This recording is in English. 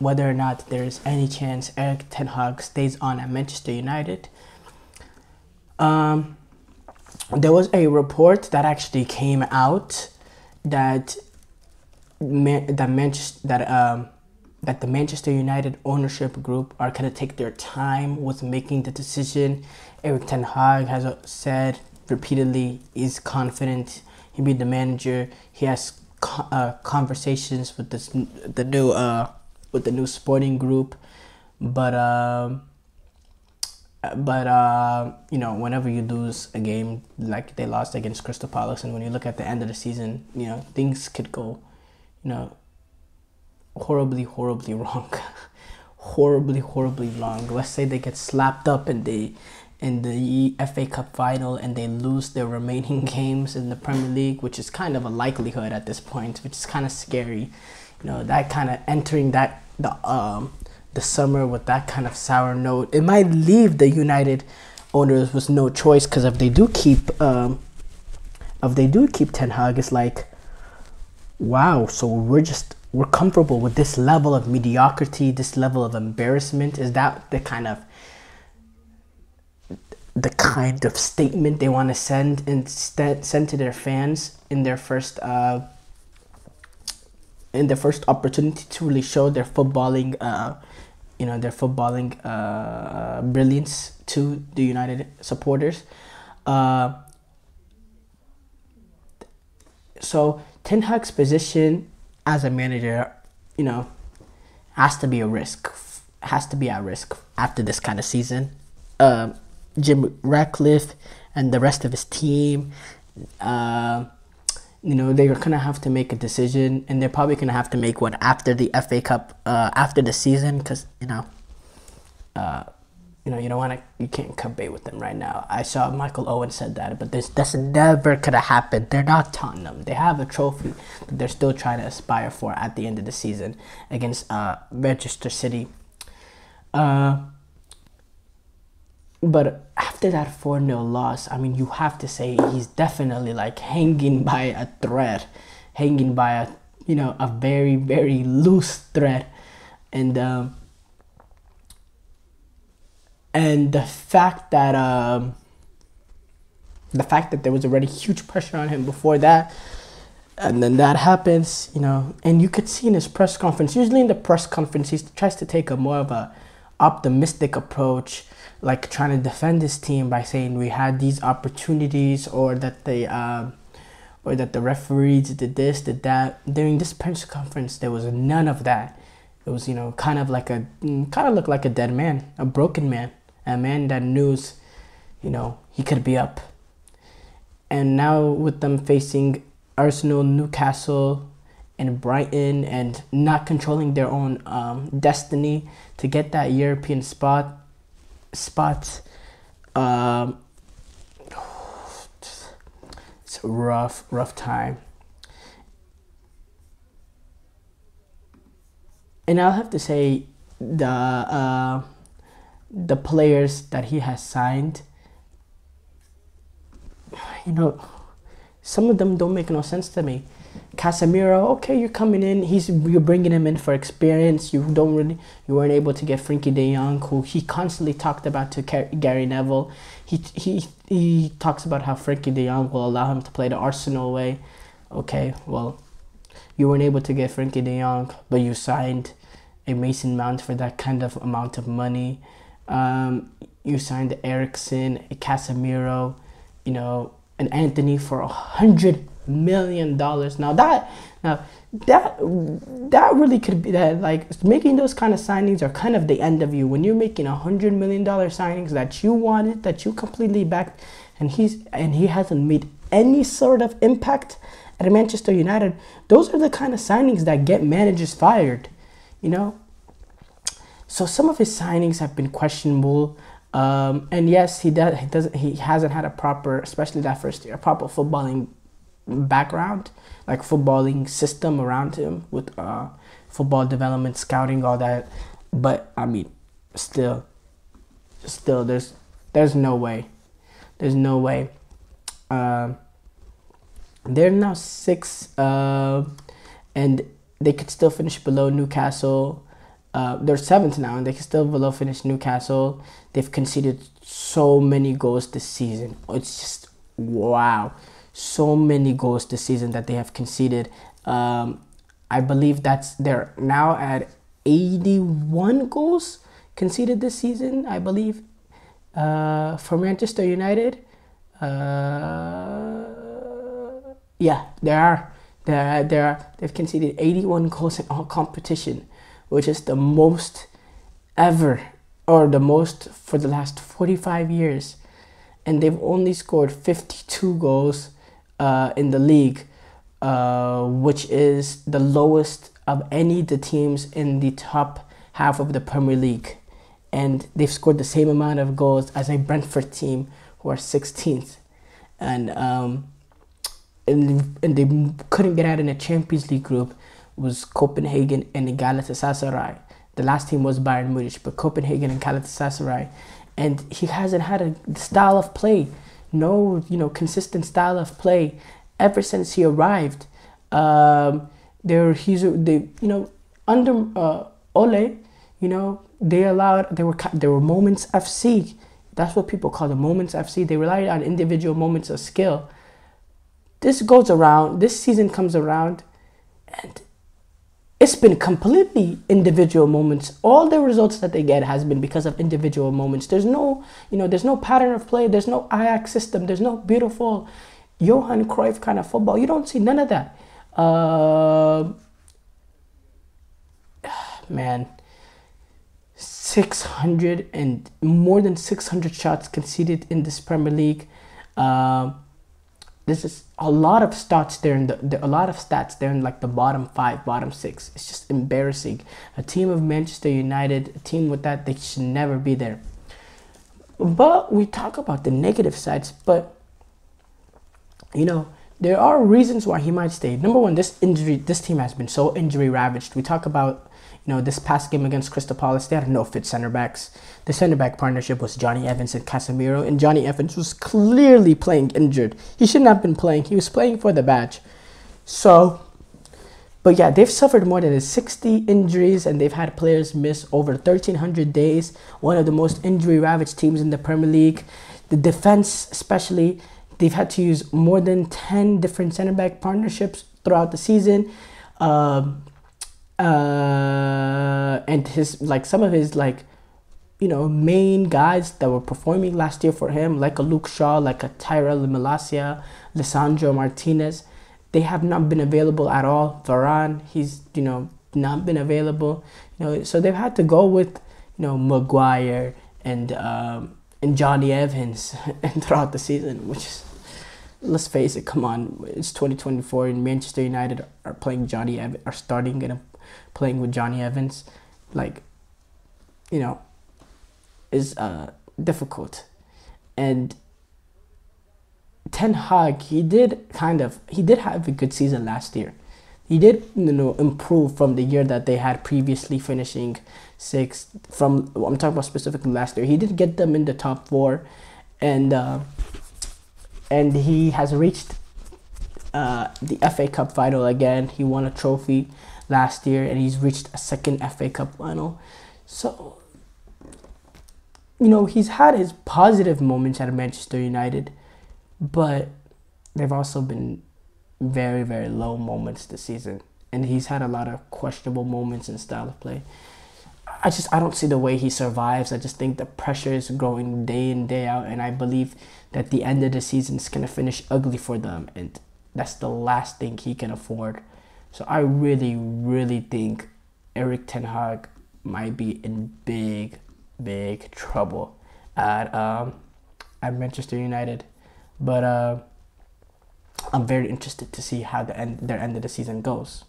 whether or not there is any chance Erik Ten Hag stays on at Manchester United. There was a report that actually came out that the Manchester United ownership group are going to take their time with making the decision. Erik Ten Hag has said repeatedly he's confident he'll be the manager. He has conversations with the new sporting group, but you know, whenever you lose a game like they lost against Crystal Palace, and when you look at the end of the season, you know, things could go, you know, horribly wrong. horribly wrong. Let's say they get slapped up in the FA Cup final and they lose their remaining games in the Premier League, which is kind of a likelihood at this point, which is kind of scary. You know, that kind of entering the summer with that kind of sour note, it might leave the United owners with no choice, because if they do keep Ten Hag, it's like, wow, so we're comfortable with this level of mediocrity, this level of embarrassment. Is that the kind of statement they want to send to their fans in their first opportunity to really show their footballing brilliance to the United supporters? So Ten Hag's position as a manager, you know, has to be at risk after this kind of season. Jim Ratcliffe and the rest of his team, you know, they're gonna have to make a decision, and they're probably gonna have to make one after the FA Cup, after the season, because you can't cut bait with them right now. I saw Michael Owen said that, but that's never gonna happen. They're not Tottenham. They have a trophy that they're still trying to aspire for at the end of the season against Manchester City. But after that 4-0 loss, I mean, you have to say he's definitely like hanging by a thread, a very, very loose thread. And the fact that there was already huge pressure on him before that, and then that happens, you know, and you could see in his press conference, usually in the press conference, he tries to take a more of a optimistic approach, like trying to defend his team by saying we had these opportunities, or that the referees did this, did that. During this press conference, there was none of that. It was, you know, kind of looked like a dead man, a broken man, a man that knew, you know, he could be up. And now with them facing Arsenal, Newcastle, and Brighton, and not controlling their own destiny to get that European spot. It's a rough time. And I'll have to say the players that he has signed, you know, some of them don't make no sense to me. Casemiro, okay, you're coming in. You're bringing him in for experience. You weren't able to get Frenkie de Jong, who he constantly talked about to Gary Neville. He talks about how Frenkie de Jong will allow him to play the Arsenal way. Okay, well, you weren't able to get Frenkie de Jong, but you signed a Mason Mount for that kind of amount of money. You signed Eriksen, a Casemiro, you know, an Anthony for $100 million. Now that really could be that, like, making those kind of signings are kind of the end of you. When you're making $100 million signings that you wanted, that you completely backed, and he hasn't made any sort of impact at Manchester United, those are the kind of signings that get managers fired, you know. So some of his signings have been questionable. And yes, he hasn't had a proper, especially that first year, a proper footballing background, like footballing system around him with football development, scouting, all that. But I mean, still, there's no way. They're now 6, and they could still finish below Newcastle, They're seventh now, and they can still below finish Newcastle. They've conceded so many goals this season. It's just wow, so many goals this season that they have conceded. I believe they're now at 81 goals conceded this season, I believe. For Manchester United, yeah, they've conceded 81 goals in all competition, which is the most ever, or the most for the last 45 years. And they've only scored 52 goals in the league, which is the lowest of any of the teams in the top half of the Premier League. And they've scored the same amount of goals as a Brentford team, who are 16th. And they couldn't get out in a Champions League group. It was Copenhagen and Galatasaray. The last team was Bayern Munich, but Copenhagen and Galatasaray. And he hasn't had a style of play, no, consistent style of play ever since he arrived. Under Ole, there were moments FC. That's what people call the moments FC. They relied on individual moments of skill. This season comes around, and it's been completely individual moments. All the results that they get has been because of individual moments. There's no pattern of play. There's no Ajax system. There's no beautiful Johan Cruyff kind of football. You don't see none of that. Man, 600 and more than 600 shots conceded in this Premier League. This is a lot of stats there, in like the bottom 5, bottom 6. It's just embarrassing. A team of Manchester United, a team with that, they should never be there. But we talk about the negative sides, but there are reasons why he might stay. Number one, this team has been so injury ravaged. We talk about this past game against Crystal Palace, they had no fit center backs. The center back partnership was Johnny Evans and Casemiro, and Johnny Evans was clearly playing injured. He shouldn't have been playing. He was playing for the badge. But yeah, they've suffered more than 60 injuries, and they've had players miss over 1,300 days. One of the most injury-ravaged teams in the Premier League. The defense, especially, they've had to use more than 10 different center back partnerships throughout the season. And some of his main guys that were performing last year for him, like a Luke Shaw, like a Tyrell Malacia, Lisandro Martinez, they have not been available at all. Varane, he's not been available. So they've had to go with Maguire and Johnny Evans and throughout the season, which is, let's face it, come on, it's 2024 and Manchester United are starting and playing with Johnny Evans, is difficult. And Ten Hag, he did have a good season last year. He did improve from the year that they had previously finishing 6th. I'm talking about specifically last year. He did get them in the top 4, and he has reached the FA Cup final again. He won a trophy last year, and he's reached a second FA Cup final. So, he's had his positive moments at Manchester United, but they've also been very, very low moments this season. And he's had a lot of questionable moments in style of play. I don't see the way he survives. I just think the pressure is growing day in, day out, and I believe that the end of the season is going to finish ugly for them, and that's the last thing he can afford. So I really, really think Erik Ten Hag might be in big, big trouble at Manchester United. But I'm very interested to see how their end of the season goes.